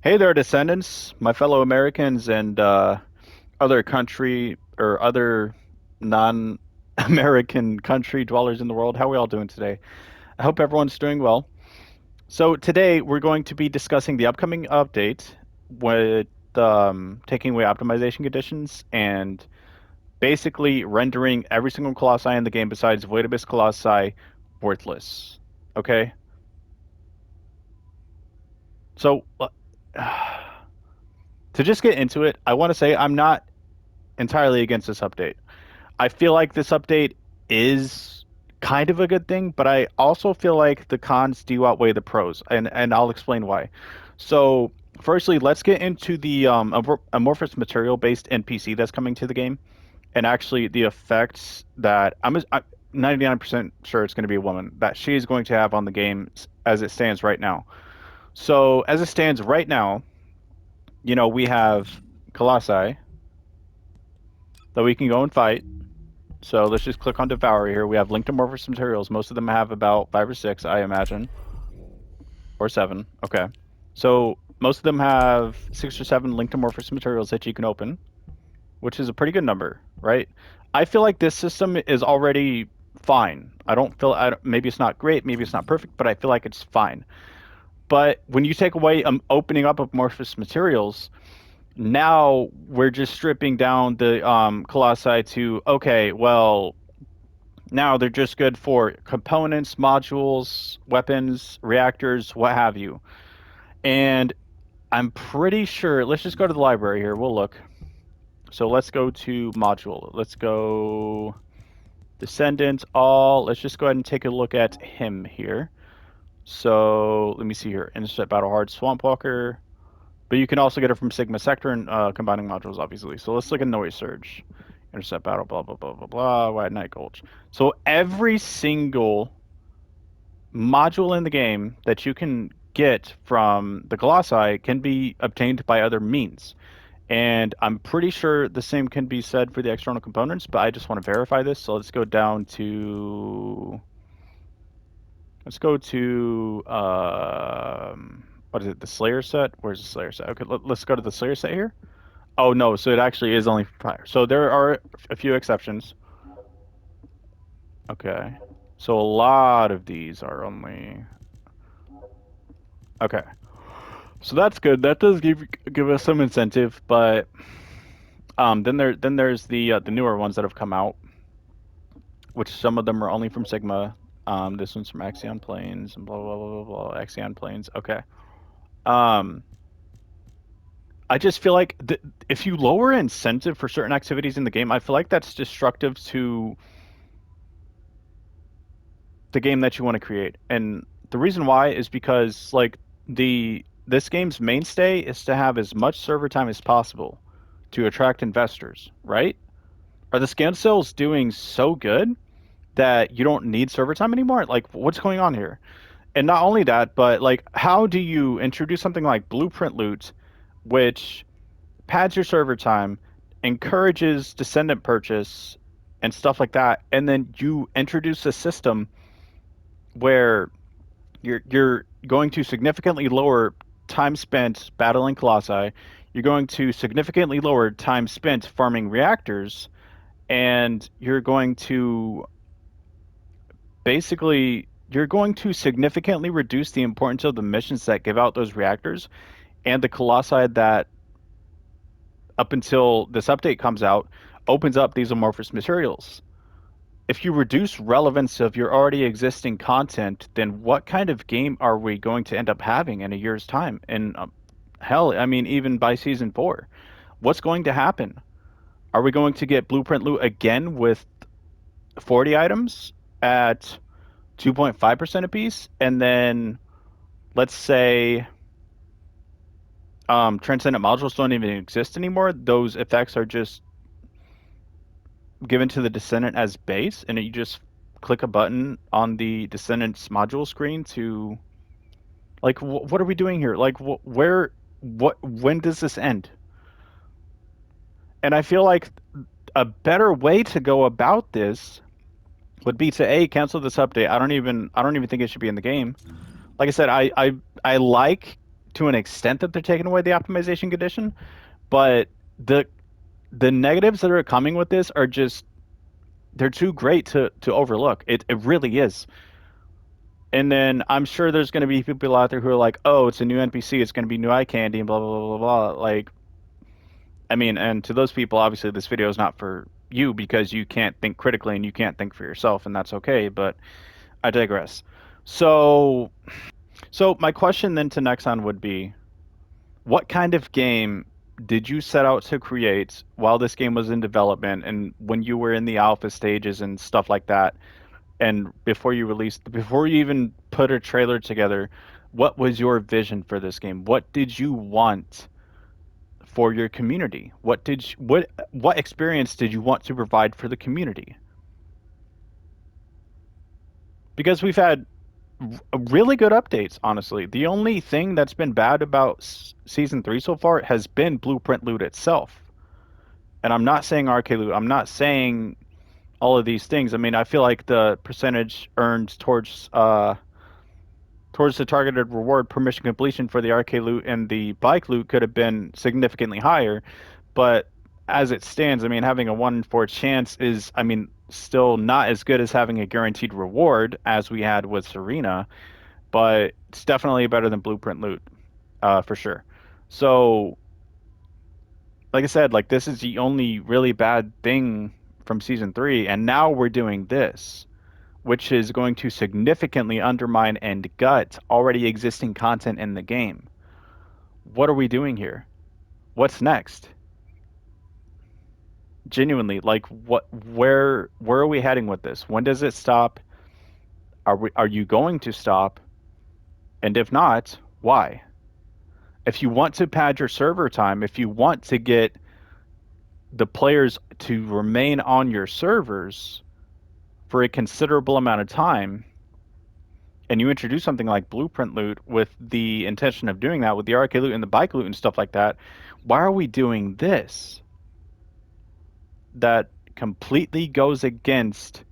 Hey there, Descendants, my fellow Americans and other country or other non-American country dwellers in the world. How are we all doing today? I hope everyone's doing well. So today we're going to be discussing the upcoming update with taking away optimization conditions and basically rendering every single colossi in the game besides Voidibus colossi worthless. Okay? So to just get into it, I want to say I'm not entirely against this update. I feel like this update is kind of a good thing, but I also feel like the cons do outweigh the pros, and I'll explain why. So, firstly, let's get into the amorphous material based NPC that's coming to the game, and actually the effects that I'm 99% sure it's going to be a woman that she is going to have on the game as it stands right now. So, as it stands right now, we have Colossi that we can go and fight. So let's just click on Devour here. We have linked amorphous materials. Most of them have about 5 or 6, I imagine, or 7. Okay. So most of them have 6 or 7 linked amorphous materials that you can open, which is a pretty good number, right? I feel like this system is already fine. Maybe it's not great, maybe it's not perfect, but I feel like it's fine. But when you take away opening up amorphous materials, now we're just stripping down the colossi to okay, well, now they're just good for components, modules, weapons, reactors, what have you. And I'm pretty sure, let's just go to the library here. We'll look. So let's go to module. Let's go Descendant, all. Let's just go ahead and take a look at him here. So let me see here. Intercept Battle Hard Swamp Walker. But you can also get it from Sigma Sector and combining modules, obviously. So let's look at Noise Surge. Intercept Battle, blah, blah, blah, blah, blah. White Night Gulch. So every single module in the game that you can get from the Colossi can be obtained by other means. And I'm pretty sure the same can be said for the external components, but I just want to verify this. So let's go down to what is it, the Slayer set? Where's the Slayer set? Okay, let's go to the Slayer set here. Oh no, so it actually is only for fire. So there are a few exceptions. Okay. So a lot of these are only okay. So that's good. That does give us some incentive, but then there's the newer ones that have come out, which some of them are only from Sigma. This one's from Axion Planes and blah blah blah blah blah. Axion Planes. Okay. Um, I just feel like if you lower incentive for certain activities in the game, I feel like that's destructive to the game that you want to create. And the reason why is because like this game's mainstay is to have as much server time as possible to attract investors, right? Are the scan sales doing so good that you don't need server time anymore? Like, what's going on here? And not only that, but like, how do you introduce something like Blueprint Loot, which pads your server time, encourages Descendant purchase, and stuff like that, and then you introduce a system where you're going to significantly lower time spent battling colossi. You're going to significantly lower time spent farming reactors, and you're going to significantly reduce the importance of the missions that give out those reactors and the colossi that up until this update comes out opens up these amorphous materials. If you reduce relevance of your already existing content, then what kind of game are we going to end up having in a year's time? And hell, I mean, even by season 4, what's going to happen? Are we going to get Blueprint Loot again with 40 items at 2.5% apiece? And then let's say Transcendent modules don't even exist anymore. Those effects are just given to the Descendant as base, and you just click a button on the Descendant's module screen to like what are we doing here? Like when does this end? And I feel like a better way to go about this would be to cancel this update. I don't even think it should be in the game. Like I said, I like to an extent that they're taking away the optimization condition, but the the negatives that are coming with this are just they're too great to overlook. It really is. And then I'm sure there's going to be people out there who are like, "Oh, it's a new NPC. It's going to be new eye candy and blah blah blah blah blah." Like, I mean, and to those people, obviously, this video is not for you because you can't think critically and you can't think for yourself, and that's okay. But I digress. So, so my question then to Nexon would be, what kind of game did you set out to create while this game was in development and when you were in the alpha stages and stuff like that? And before you even put a trailer together, what was your vision for this game? What did you want for your community? What experience did you want to provide for the community? Because we've had really good updates, honestly. The only thing that's been bad about season 3 so far has been Blueprint Loot itself. And I'm not saying RK Loot. I'm not saying all of these things. I mean, I feel like the percentage earned towards the targeted reward per mission completion for the RK loot and the bike loot could have been significantly higher. But as it stands, I mean, having a 1 in 4 chance is, I mean, still not as good as having a guaranteed reward as we had with Serena, but it's definitely better than Blueprint loot, for sure. So, like I said, like this is the only really bad thing from season 3, and now we're doing this, which is going to significantly undermine and gut already existing content in the game. What are we doing here? What's next? Genuinely, like where are we heading with this? When does it stop? Are you going to stop? And if not, why? If you want to pad your server time, if you want to get the players to remain on your servers for a considerable amount of time, and you introduce something like Blueprint Loot with the intention of doing that with the RK Loot and the bike loot and stuff like that, why are we doing this? That completely goes against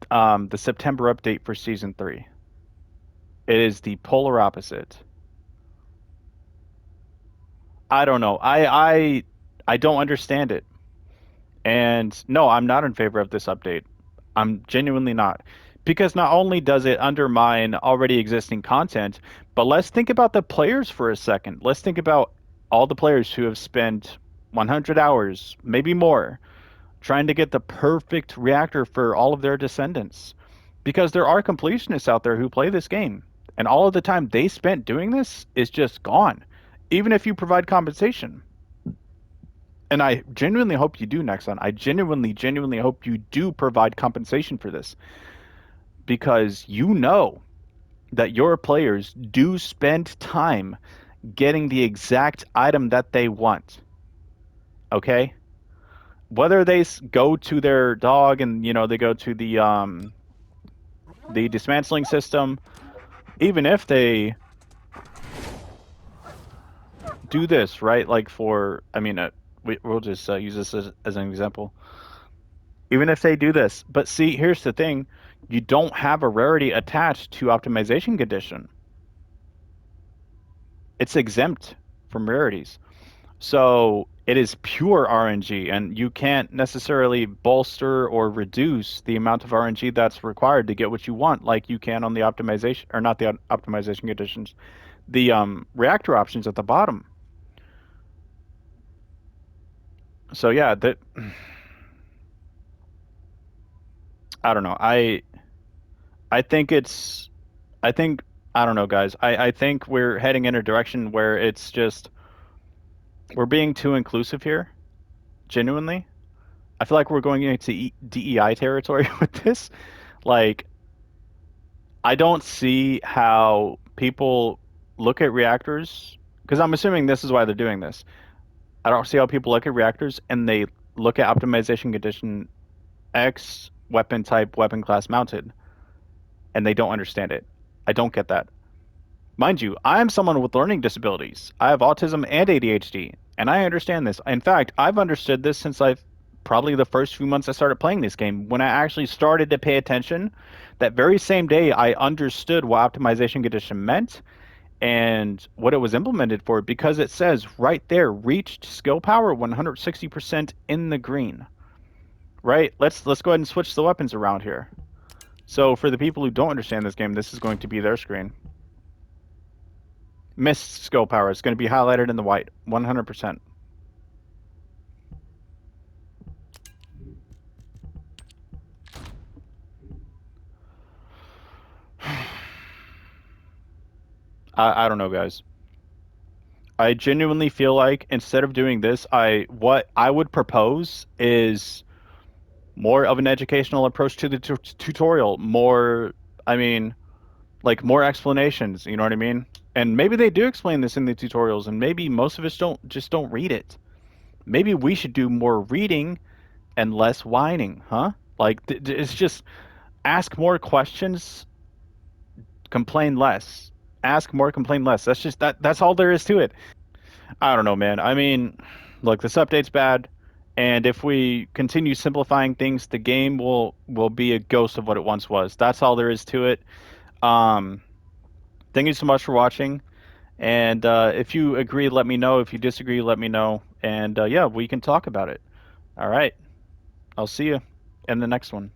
the September update for Season 3. It is the polar opposite. I don't know. I don't understand it. And no, I'm not in favor of this update. I'm genuinely not. Because not only does it undermine already existing content, but let's think about the players for a second. Let's think about all the players who have spent 100 hours, maybe more, trying to get the perfect reactor for all of their descendants. Because there are completionists out there who play this game, and all of the time they spent doing this is just gone, even if you provide compensation. And I genuinely hope you do, Nexon. I genuinely hope you do provide compensation for this. Because you know that your players do spend time getting the exact item that they want. Okay? Whether they go to their dog and, you know, they go to the dismantling system, even if they do this, right? Like for, I mean, we'll just use this as an example. Even if they do this, but see, here's the thing: you don't have a rarity attached to optimization condition. It's exempt from rarities, so it is pure RNG, and you can't necessarily bolster or reduce the amount of RNG that's required to get what you want, like you can on the optimization, or not the optimization conditions, the reactor options at the bottom. So yeah, that I don't know. I think it's I think I don't know, guys. I think we're heading in a direction where it's just we're being too inclusive here, genuinely. I feel like we're going into DEI territory with this. Like, I don't see how people look at reactors, because I'm assuming this is why they're doing this. I don't see how people look at reactors and they look at optimization condition X weapon type, weapon class mounted, and they don't understand it. I don't get that. Mind you, I am someone with learning disabilities. I have autism and ADHD, and I understand this. In fact, I've understood this since I've probably the first few months I started playing this game. When I actually started to pay attention, that very same day I understood what optimization condition meant, and what it was implemented for, because it says right there, reached skill power 160% in the green. Right? Let's go ahead and switch the weapons around here. So for the people who don't understand this game, this is going to be their screen. Missed skill power is going to be highlighted in the white, 100%. I don't know, guys. I genuinely feel like instead of doing this, what I would propose is more of an educational approach to the tutorial. More, I mean, like more explanations. You know what I mean? And maybe they do explain this in the tutorials, and maybe most of us don't read it. Maybe we should do more reading and less whining, huh? Like it's just ask more questions, complain less. Ask more, complain less. That's just that's all there is to it. I don't know, man. I mean, look, this update's bad, and if we continue simplifying things, the game will be a ghost of what it once was. That's all there is to it. Um, thank you so much for watching. And if you agree, let me know. If you disagree, let me know. And yeah, we can talk about it. All right. I'll see you in the next one.